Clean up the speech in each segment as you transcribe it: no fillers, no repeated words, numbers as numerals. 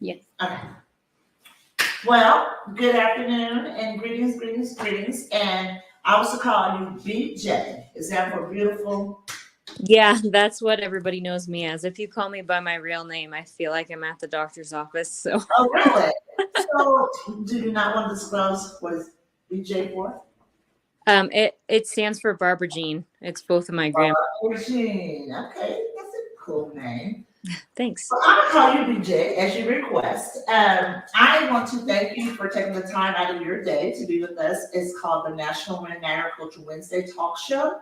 Yes. Okay. Well, good afternoon and greetings, greetings, greetings. And I also call you BJ. Is that for beautiful? Yeah, that's what everybody knows me as. If you call me by my real name, I feel like I'm at the doctor's office. So, Oh, really? So, do you not want to disclose what is BJ for? it stands for Barbara Jean. It's both of my grand. Regine. Okay, that's a cool name. Thanks. Well, I'm gonna call you BJ as you request. I want to thank you for taking the time out of your day to be with us. It's called the National Women in Agriculture Wednesday Talk Show.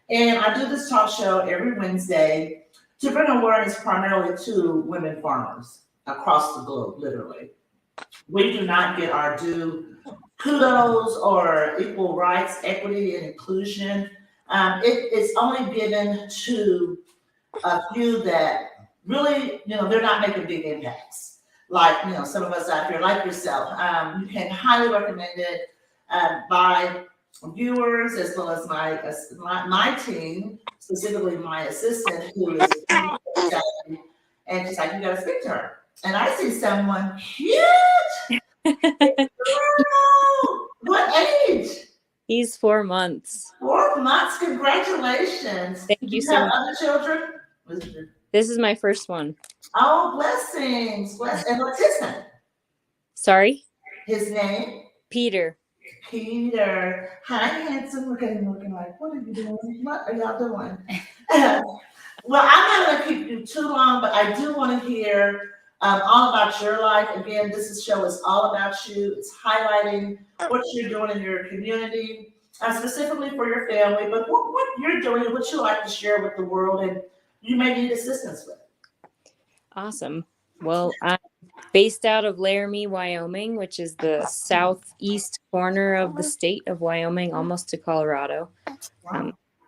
And I do this talk show every Wednesday to bring awareness primarily to women farmers across the globe, literally. We do not get our due kudos or equal rights, equity, and inclusion. It's only given to a few that really, they're not making big impacts. Like, some of us out here, like yourself, you can highly recommend it by viewers as well as my team, specifically my assistant, who is savvy, and she's like, you got to speak to her. And I see someone cute. Girl, what age? He's 4 months. 4 months. Congratulations. Thank Do you you so have much. other children? This is my first one. Oh, blessings. And what's his name? Sorry, His name? Peter. Peter. Hi, handsome. Look at him looking like, what are you doing? What are y'all doing? Well, I'm not going to keep you too long, but I do want to hear all about your life. Again, show is all about you. It's highlighting what you're doing in your community, specifically for your family, but what you're doing and what you like to share with the world and you may need assistance with. Awesome. Well, I'm based out of Laramie, Wyoming, which is the southeast corner of the state of Wyoming, almost to Colorado.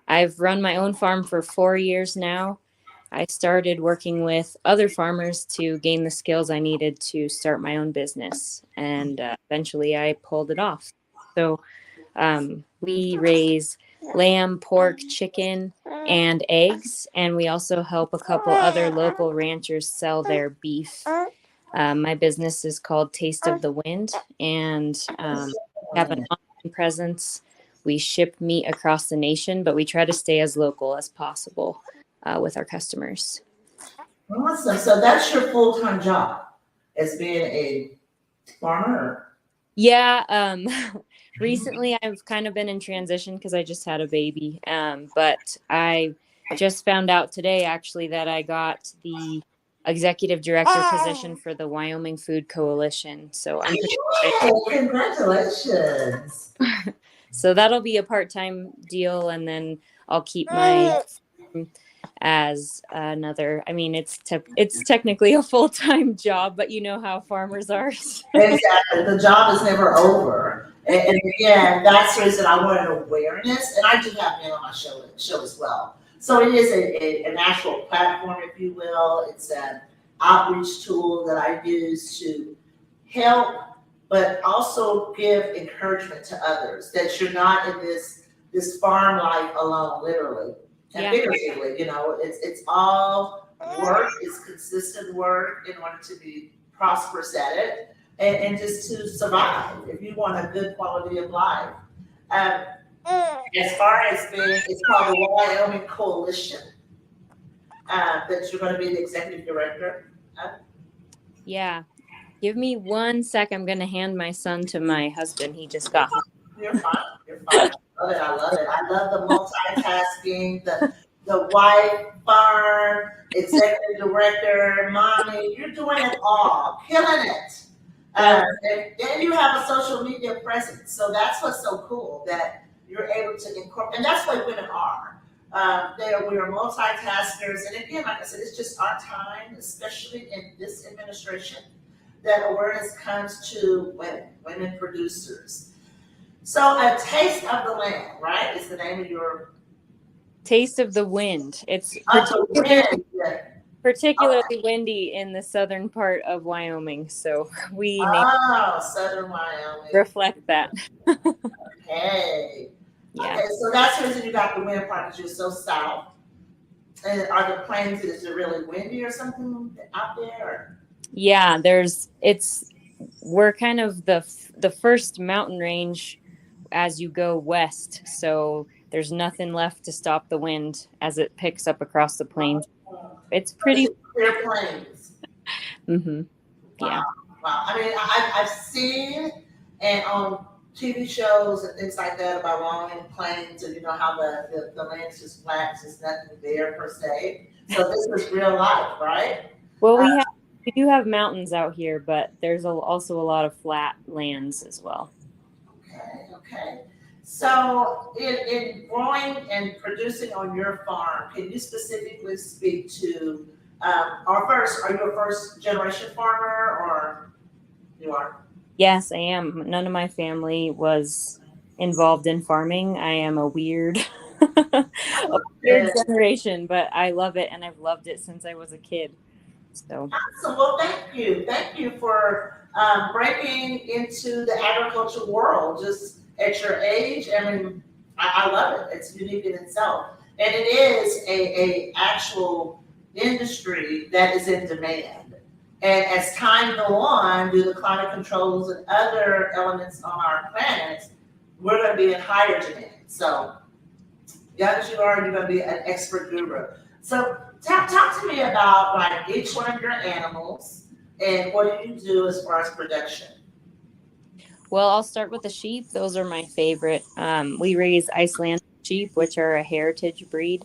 I've run my own farm for 4 years now. I started working with other farmers to gain the skills I needed to start my own business, and eventually I pulled it off. So we raise lamb, pork, chicken, and eggs, and we also help a couple other local ranchers sell their beef. My business is called Taste of the Wind, and have an online presence. We ship meat across the nation, but we try to stay as local as possible with our customers. Awesome. So that's your full-time job as being a farmer? Yeah. Recently, I've kind of been in transition because I just had a baby. But I just found out today, actually, that I got the executive director position for the Wyoming Food Coalition. So I'm pretty excited. Congratulations. So that'll be a part-time deal, and then I'll keep my as another. I mean, it's technically a full-time job, but you know how farmers are. Exactly. The job is never over. And again, that's the reason I wanted awareness. And I do have men on my show as well. So it is an actual platform, if you will. It's an outreach tool that I use to help, but also give encouragement to others that you're not in this farm life alone, literally. And figuratively, it's all work, it's consistent work in order to be prosperous at it and just to survive if you want a good quality of life. Um, as far as it's called the Wyoming Coalition, that you're going to be the executive director. Yeah. Give me 1 sec. I'm going to hand my son to my husband. He just got home. You're fine. You're fine. I love it. I love the multitasking, the wife, farm, executive director, mommy. You're doing it all, killing it. And you have a social media presence. So that's what's so cool that you're able to incorporate. And that's what women are. We are multitaskers. And again, like I said, it's just our time, especially in this administration, that awareness comes to women producers. So a taste of the land, right, is the name of your... Taste of the Wind. It's particularly windy in the southern part of Wyoming, so we southern Wyoming reflect that. Okay. Yeah. Okay, so that's the reason you got the wind part, because you're so south. And are the plains, is it really windy or something out there? Yeah, we're kind of the first mountain range as you go west. So there's nothing left to stop the wind as it picks up across the plains. It's So it's pretty. clear plains. Hmm. Yeah. Wow, wow. I mean, I've seen and on TV shows and things like that about rolling plains and you know how the land's just flat, there's nothing there per se. So this is real life, right? Well, Uh, we do have mountains out here, but there's also a lot of flat lands as well. okay, okay. So in growing and producing on your farm, can you specifically speak to are you a first generation farmer or you are? Yes, I am. None of my family was involved in farming. I am a weird, a weird Yeah. generation, but I love it and I've loved it since I was a kid. So, So, well, thank you. Thank you for breaking into the agriculture world just at your age. I mean, I love it. It's unique in itself. And it is a actual industry that is in demand. And as time go on, due to climate controls and other elements on our planet, we're going to be in higher demand. So, young as you are, you're going to be an expert guru. So talk to me about like each one of your animals and what do you do as far as production? well, I'll start with the sheep. Those are my favorite. We raise Icelandic sheep, which are a heritage breed,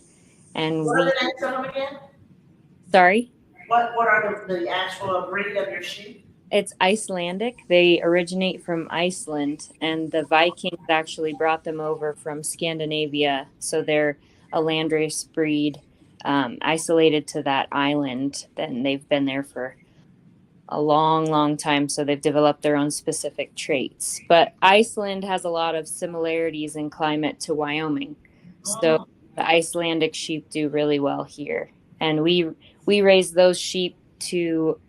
and What are the names of them again? sorry, What are the actual breed of your sheep? it's Icelandic. They originate from Iceland, and the Vikings actually brought them over from Scandinavia. So they're a landrace breed, isolated to that island. Then they've been there for a long, long time. So they've developed their own specific traits. But Iceland has a lot of similarities in climate to Wyoming. So Mm, the Icelandic sheep do really well here. And we raise those sheep to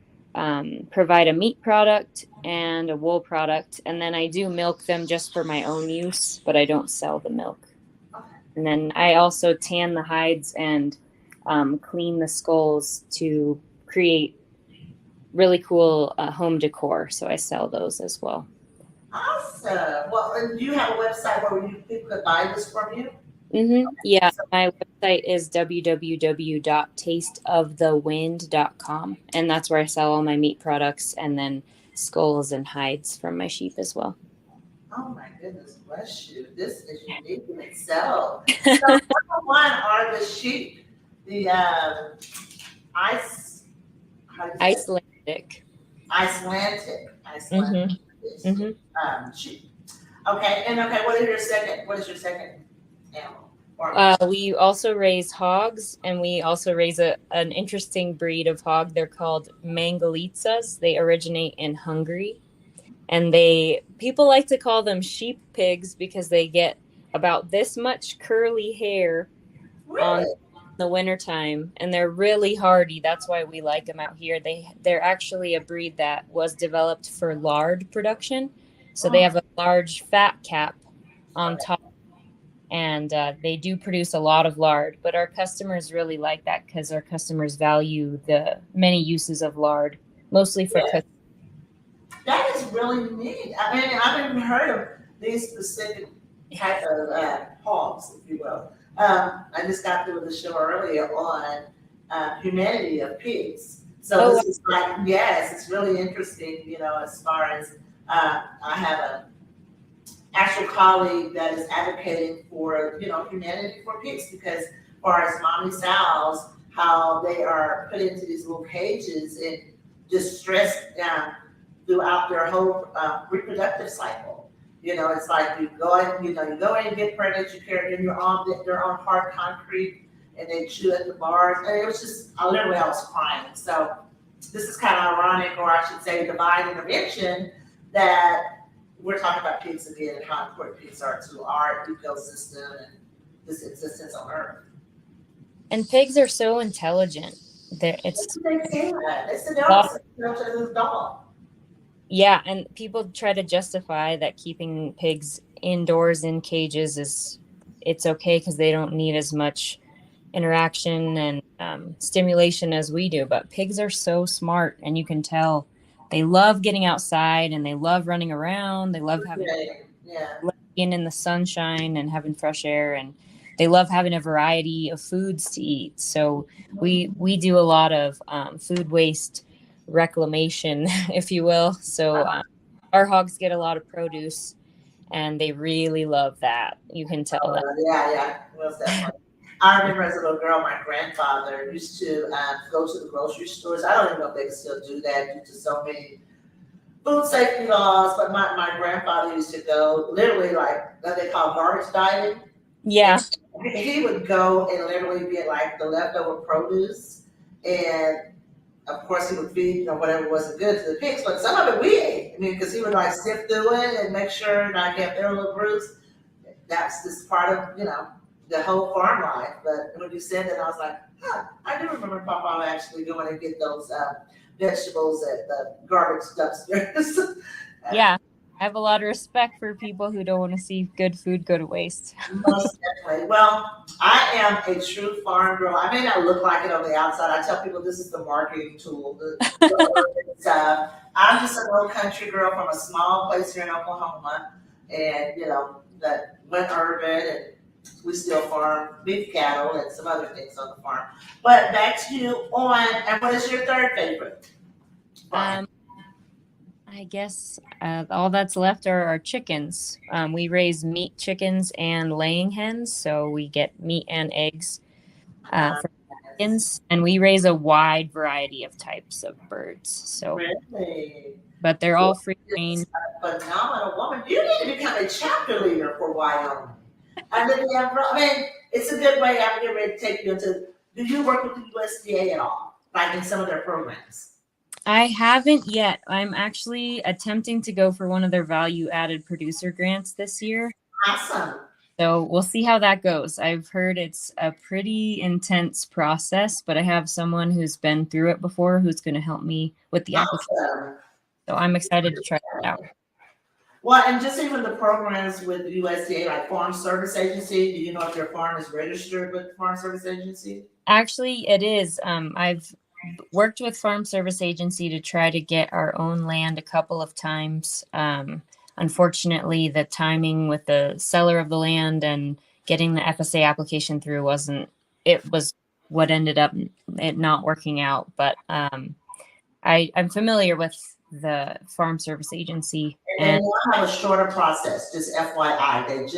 provide a meat product and a wool product. And then I do milk them just for my own use, but I don't sell the milk. okay. And then I also tan the hides and clean the skulls to create really cool home decor. So I sell those as well. Awesome. Well, and do you have a website where people could buy this from you? Yeah, So, my website is www.tasteofthewind.com. And that's where I sell all my meat products and then skulls and hides from my sheep as well. oh my goodness, bless you. This is unique in itself. So number one are the sheep, the ice, how do you say it? Icelandic. Icelandic Hmm. Hmm. sheep. Okay, and okay, what is your second animal? Or We also raise hogs, and we also raise an interesting breed of hog. They're called Mangalitsa's. They originate in Hungary, and people like to call them sheep pigs because they get about this much curly hair on really? the wintertime, and they're really hardy. That's why we like them out here. They're actually a breed that was developed for lard production, so they Oh, have a large fat cap on okay. top, and they do produce a lot of lard. But our customers really like that because our customers value the many uses of lard, mostly for Yeah, cooking. that is really neat. I mean, I've never heard of these specific type of hogs, if you will. I just got through the show earlier on humanity of pigs. So Oh, this is like, yes, it's really interesting, you know, as far as I have a actual colleague that is advocating for, you know, humanity for pigs because as far as mommy sows, how they are put into these little cages and just stressed throughout their whole reproductive cycle. You know, it's like you go in, you know, you go in and get pregnant, you carry, and they're on hard concrete and they chew at the bars. And it was just, I was crying. So this is kind of ironic, or I should say divine intervention, that we're talking about pigs again and how important pigs are to our ecosystem and this existence on Earth. and pigs are so intelligent. It's They say that. They said they're lot. also similar to this dog. Yeah, and people try to justify that keeping pigs indoors in cages is it's okay because they don't need as much interaction and stimulation as we do, but pigs are so smart, and you can tell they love getting outside and they love running around. They love having Yeah. being in the sunshine and having fresh air, and they love having a variety of foods to eat. So we do a lot of food waste reclamation, if you will. So our hogs get a lot of produce, and they really love that. You can tell that. Yeah, most definitely. I remember as a little girl, my grandfather used to go to the grocery stores. I don't even know if they can still do that due to so many food safety laws, but my grandfather used to go literally like what they call garbage diving. Yeah. And he would go and literally get like the leftover produce, and of course he would feed, whatever wasn't good to the pigs, but some of it we ate. I mean, because he would like sift through it and make sure not get their little bruise. That's just part of, the whole farm life. But when you said that, I was like, I do remember Papa actually going and get those vegetables at the garbage dumpsters. Yeah. I have a lot of respect for people who don't want to see good food go to waste. Most definitely. Well, I am a true farm girl. I may not look like it on the outside. I tell people this is the marketing tool. I'm just a little country girl from a small place here in Oklahoma, and that went urban, and we still farm beef cattle and some other things on the farm. But back to you and what is your third favorite? I guess all that's left are our chickens. We raise meat chickens and laying hens, so we get meat and eggs from chickens, and we raise a wide variety of types of birds. So, really? But they're all free range. Phenomenal woman. You need to become a chapter leader for Wyoming. I mean, it's a good way. I'm getting ready to take you into. Do you work with the USDA at all, like in some of their programs? I haven't yet. I'm actually attempting to go for one of their value-added producer grants this year. Awesome. So we'll see how that goes. I've heard it's a pretty intense process, but I have someone who's been through it before who's going to help me with the application. So I'm excited to try it out. Well, and just even the programs with the USDA, like Farm Service Agency, do you know if your farm is registered with the Farm Service Agency? Actually, it is. I've worked with Farm Service Agency to try to get our own land a couple of times. Unfortunately, the timing with the seller of the land and getting the FSA application through was what ended up it not working out. But I'm familiar with the Farm Service Agency. And they have a shorter process, just FYI.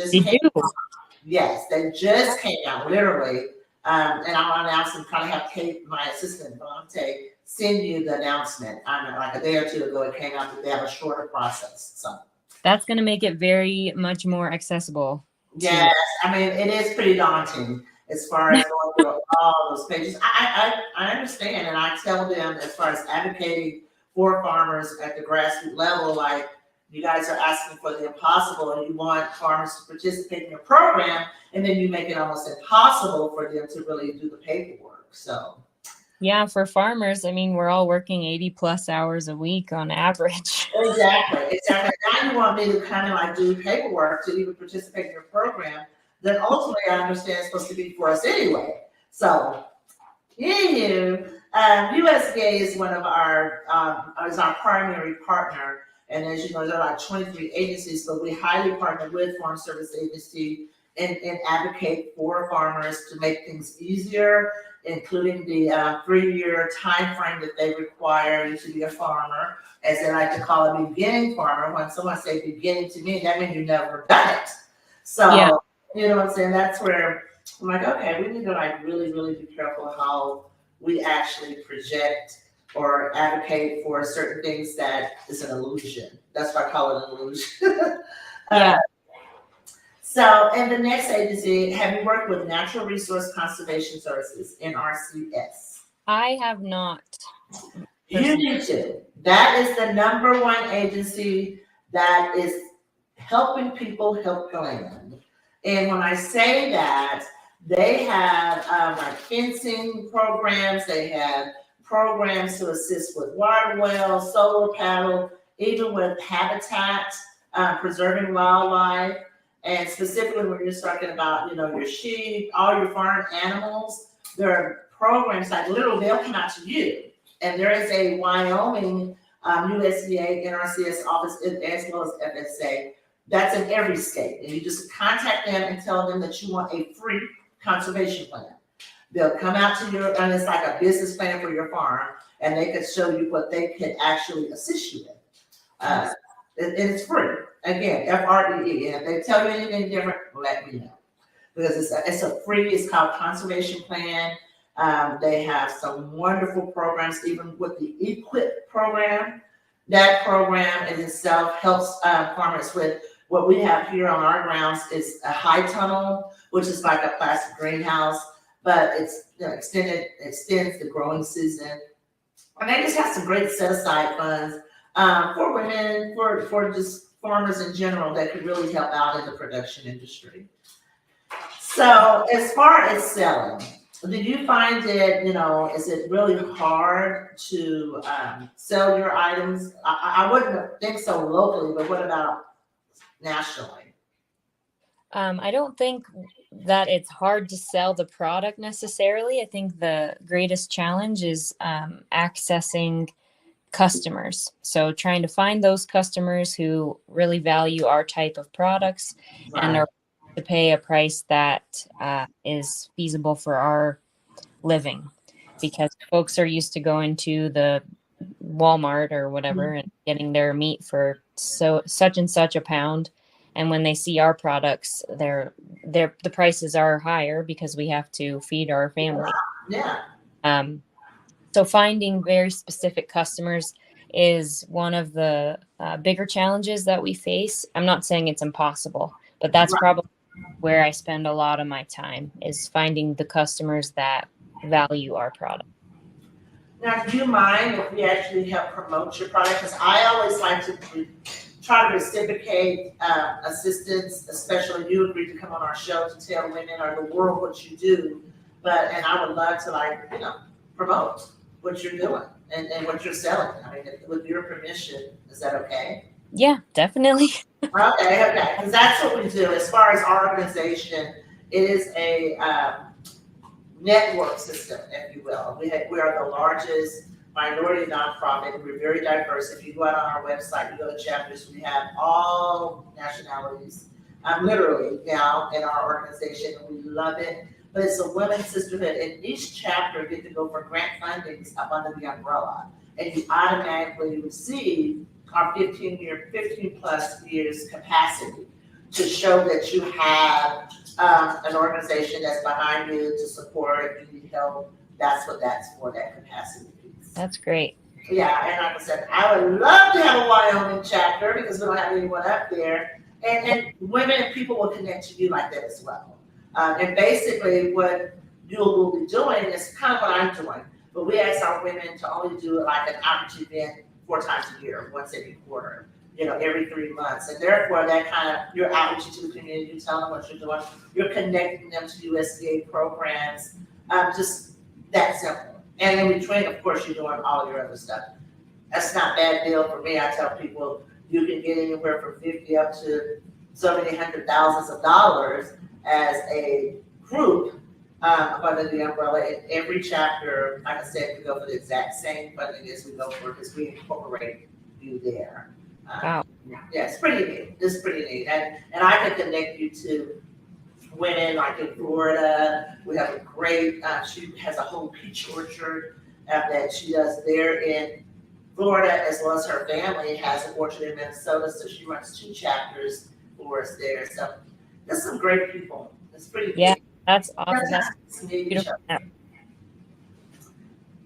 Yes, they just came out, literally. And I want to announce and kind of have Kate, my assistant, Vontae, send you the announcement. Like a day or two ago, it came out that they have a shorter process. So that's going to make it very much more accessible. Yes, I mean, it is pretty daunting as far as going through all those pages. I understand, and I tell them as far as advocating for farmers at the grassroots level, like you guys are asking for the impossible, and you want farmers to participate in your program, and then you make it almost impossible for them to really do the paperwork. So, yeah, for farmers, I mean, we're all working 80 plus hours a week on average. Exactly. Now you want me to kind of like do paperwork to even participate in your program, then ultimately I understand it's supposed to be for us anyway. So, USDA is one of our primary partner. And as you know, there are like 23 agencies, but we highly partner with Farm Service Agency and advocate for farmers to make things easier, including the 3-year time frame that they require you to be a farmer, as they like to call a beginning farmer. When someone say beginning to me, that means you've never done it. So, yeah. You know what I'm saying? That's where I'm like, okay, we need to like really, really be careful how we actually project or advocate for certain things that is an illusion. That's why I call it an illusion. Yeah. So, in the next agency, have you worked with Natural Resource Conservation Services, NRCS? I have not. You need to. That is the #1 agency that is helping people help the land. And when I say that, they have like fencing programs, they have programs to assist with water wells, solar panel, even with habitat, preserving wildlife. And specifically when you're talking about, your sheep, all your farm animals, there are programs, like literally they'll come out to you. And there is a Wyoming USDA NRCS office as well as FSA that's in every state. And you just contact them and tell them that you want a free conservation plan. They'll come out to your, and it's like a business plan for your farm, and they can show you what they can actually assist you with. It's free. Again, FREE. And if they tell you anything different, let me know. Because it's a free, it's called Conservation Plan. They have some wonderful programs, even with the EQIP program. That program in itself helps farmers with what we have here on our grounds is a high tunnel, which is like a plastic greenhouse, but it's extends the growing season. And they just have some great set aside funds for women, for just farmers in general that could really help out in the production industry. So as far as selling, do you find it, is it really hard to sell your items? I wouldn't think so locally, but what about nationally? I don't think that it's hard to sell the product necessarily. I think the greatest challenge is accessing customers. So trying to find those customers who really value our type of products and are to pay a price that is feasible for our living, because folks are used to going to the Walmart or whatever and getting their meat for such and such a pound, and when they see our products, the prices are higher because we have to feed our family. So finding very specific customers is one of the bigger challenges that we face. I'm not saying it's impossible, but that's probably where I spend a lot of my time, is finding the customers that value our product. Now, do you mind if we actually help promote your product? Because I always like to try to reciprocate assistance, especially you agreed to come on our show to tell women or the world what you do. And I would love to promote what you're doing and what you're selling. I mean, with your permission, is that okay? Yeah, definitely. Okay. Because that's what we do. As far as our organization, it is a network system, if you will. We are the largest minority nonprofit. We're very diverse. If you go out on our website, you go to chapters, we have all nationalities, literally now in our organization, and we love it. But it's a women's sisterhood, and each chapter get to go for grant fundings up under the umbrella, and you automatically receive our 15 plus years capacity to show that you have an organization that's behind you to support. If you need help, that's what that's for, that capacity piece. That's great. Yeah, and like I said, I would love to have a Wyoming chapter because we don't have anyone up there. And women and people will connect to you like that as well. And basically what you will be doing is kind of what I'm doing. But we ask our women to only do like an outreach event 4 times a year, once every quarter, every 3 months. And therefore that kind of, you're outreaching to the community, you tell them what you're doing, you're connecting them to USDA programs, just that simple. And in between, of course, you're doing all your other stuff. That's not a bad deal for me. I tell people you can get anywhere from 50 up to so many hundred thousands of dollars as a group under the umbrella. In every chapter, like I said, we go for the exact same funding as we go for, because we incorporate you there. Wow. Yeah, it's pretty neat. It's pretty neat. And I can connect you to women like in Florida. We have a great, she has a whole peach orchard that she does there in Florida, as well as her family has an orchard in Minnesota. So she runs 2 chapters for us there. So there's some great people. It's pretty neat. That's awesome. That's beautiful.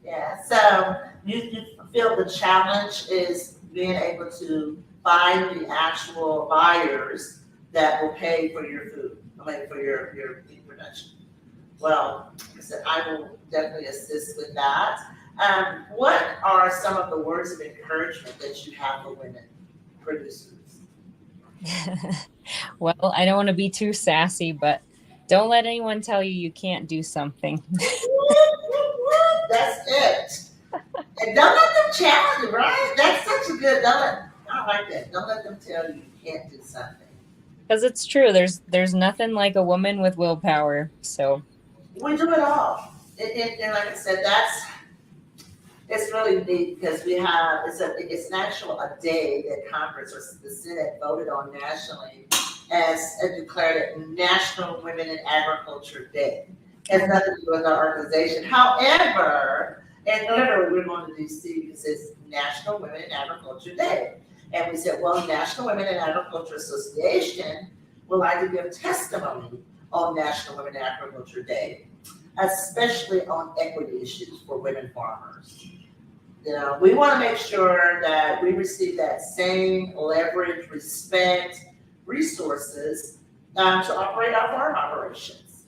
Yeah, so you feel the challenge is being able to find the actual buyers that will pay for your food, for your meat production. Well, like I said, I will definitely assist with that. What are some of the words of encouragement that you have for women producers? Well, I don't want to be too sassy, but don't let anyone tell you can't do something. That's it. And don't let them challenge you, right? That's such a good, I like that. Don't let them tell you can't do something. Because it's true. There's nothing like a woman with willpower. So we do it all. And like I said, it's really neat because it's an actual a day that Congress or the Senate voted on nationally as declared it National Women in Agriculture Day. It has nothing to do with our organization. However, and literally we're going to DC because it's National Women in Agriculture Day. And we said, well, National Women in Agriculture Association would like to give testimony on National Women in Agriculture Day, especially on equity issues for women farmers. You know, we want to make sure that we receive that same leverage, respect, resources to operate our farm operations.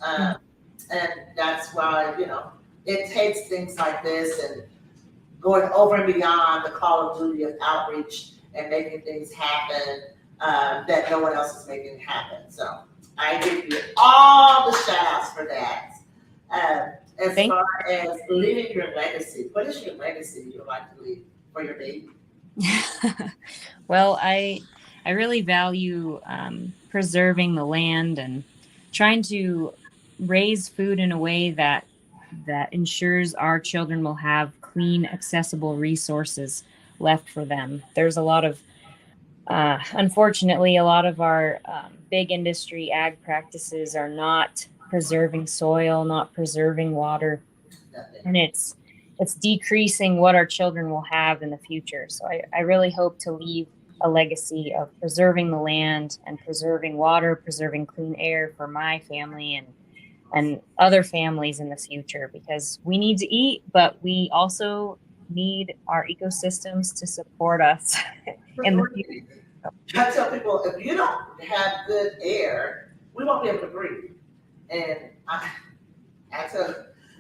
And that's why, you know, it takes things like this and going over and beyond the call of duty of outreach and making things happen that no one else is making happen. So I give you all the shout outs for that. As far as leaving your legacy, what is your legacy you would like to leave for your baby? Well, I really value preserving the land and trying to raise food in a way that ensures our children will have clean, accessible resources left for them. There's a lot of, unfortunately, a lot of our big industry ag practices are not preserving soil, not preserving water, and it's decreasing what our children will have in the future. So I really hope to leave a legacy of preserving the land and preserving water, preserving clean air for my family and other families in the future, because we need to eat, but we also need our ecosystems to support us in the future. I tell people, if you don't have good air, we won't be able to breathe. And I tell you,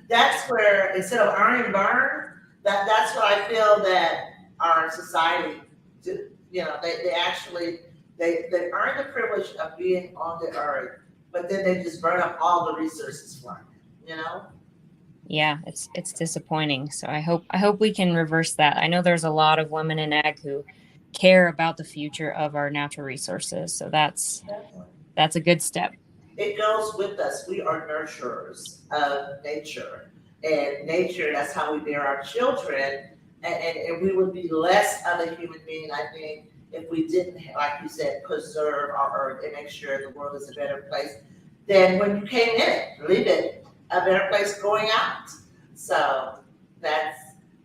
that's where instead of earn and burn, that's what I feel that our society, you know, they actually earn the privilege of being on the earth, but then they just burn up all the resources for it, you know? Yeah, it's disappointing. So I hope we can reverse that. I know there's a lot of women in ag who care about the future of our natural resources. So that's a good step. It goes with us. We are nurturers of nature. And nature, that's how we bear our children. And we would be less of a human being, I think, if we didn't, like you said, preserve our earth and make sure the world is a better place than when you came in it. Leave it a better place going out. So that's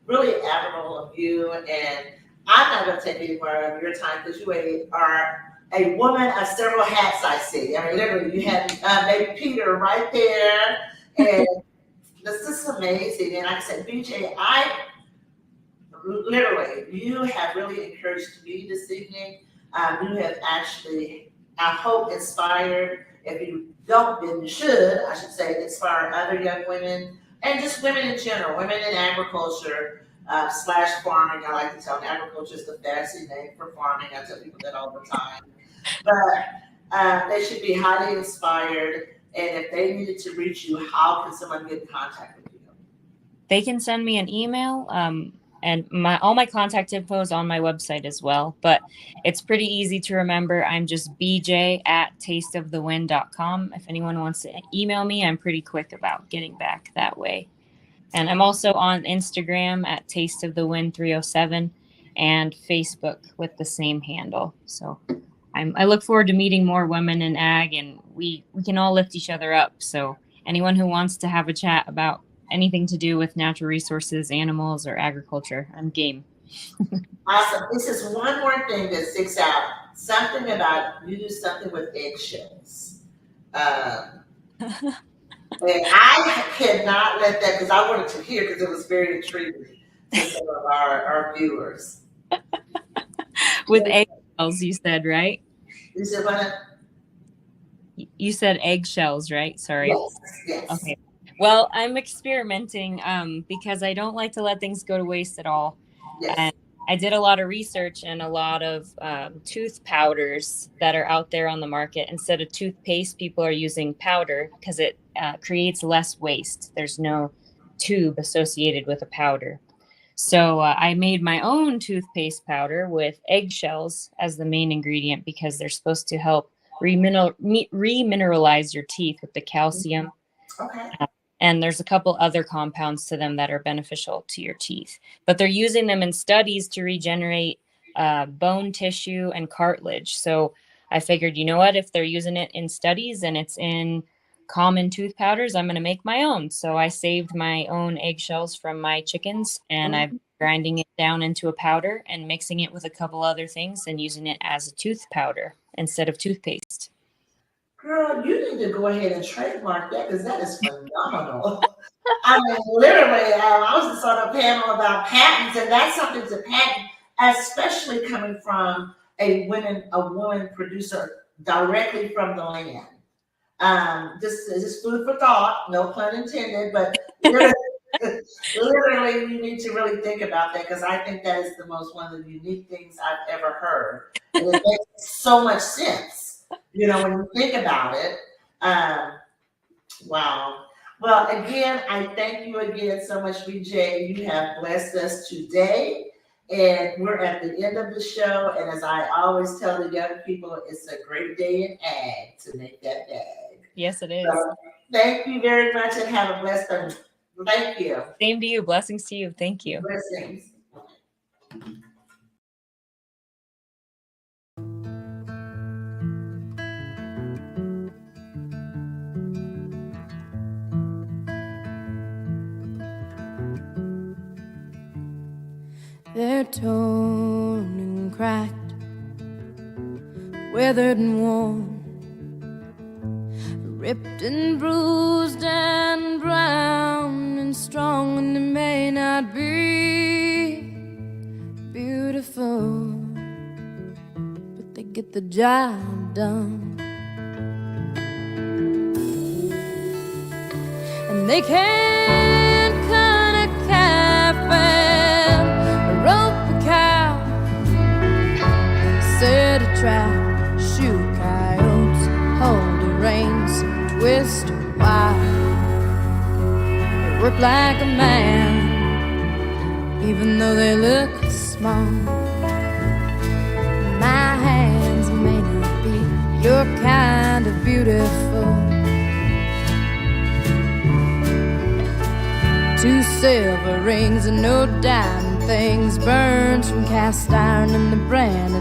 really admirable of you. And I'm not going to take any more of your time because you are a woman of several hats, I see. I mean, literally, you have baby Peter right there. And this is amazing. And like I said, BJ, you have really encouraged me this evening. You have actually, I hope, inspired. If you don't, then you should, I should say, inspire other young women and just women in general, women in agriculture / farming. I like to tell them agriculture is the fancy name for farming. I tell people that all the time. But they should be highly inspired. And if they needed to reach you, how can someone get in contact with you? They can send me an email. And all my contact info is on my website as well. But it's pretty easy to remember. I'm just bj@tasteofthewind.com. If anyone wants to email me, I'm pretty quick about getting back that way. And I'm also on Instagram at tasteofthewind307 and Facebook with the same handle. So I look forward to meeting more women in ag, and we can all lift each other up. So anyone who wants to have a chat about anything to do with natural resources, animals, or agriculture, I'm game. Awesome. This is one more thing that sticks out. Something about you do something with eggshells. And I cannot let that, because I wanted to hear, because it was very intriguing to some of our viewers. With eggshells, you said, right? You said what? You said eggshells, right? Sorry. Yes. Okay. Well, I'm experimenting because I don't like to let things go to waste at all. Yes. And I did a lot of research and a lot of tooth powders that are out there on the market. Instead of toothpaste, people are using powder because it creates less waste. There's no tube associated with a powder. So I made my own toothpaste powder with eggshells as the main ingredient because they're supposed to help remineralize your teeth with the calcium. Okay. And there's a couple other compounds to them that are beneficial to your teeth. But they're using them in studies to regenerate bone tissue and cartilage. So I figured, you know what, if they're using it in studies and it's in common tooth powders, I'm going to make my own. So I saved my own eggshells from my chickens, and I'm grinding it down into a powder and mixing it with a couple other things and using it as a tooth powder instead of toothpaste. Girl, you need to go ahead and trademark that because that is phenomenal. I mean, literally, I was just on a panel about patents, and that's something to patent, especially coming from a woman producer directly from the land. Just food for thought, no pun intended, but literally, you need to really think about that because I think that is one of the unique things I've ever heard. And it makes so much sense, when you think about it. Wow. Well, again, I thank you again so much, BJ. You have blessed us today. And we're at the end of the show. And as I always tell the young people, it's a great day in ag to make that bag. Yes, it is. So, thank you very much and have a blessed day. Thank you. Same to you. Blessings to you. Thank you. Blessings. They're torn and cracked, weathered and worn, ripped and bruised and brown and strong, and they may not be beautiful, but they get the job done. And they can't cut a calf and rope a cow, set a trap, shoot coyotes, hold the reins, twist a wire. They work like a man, even though they look small. My hands may not be your kind of beautiful. 2 silver rings and no diamond things, burns from cast iron and the brand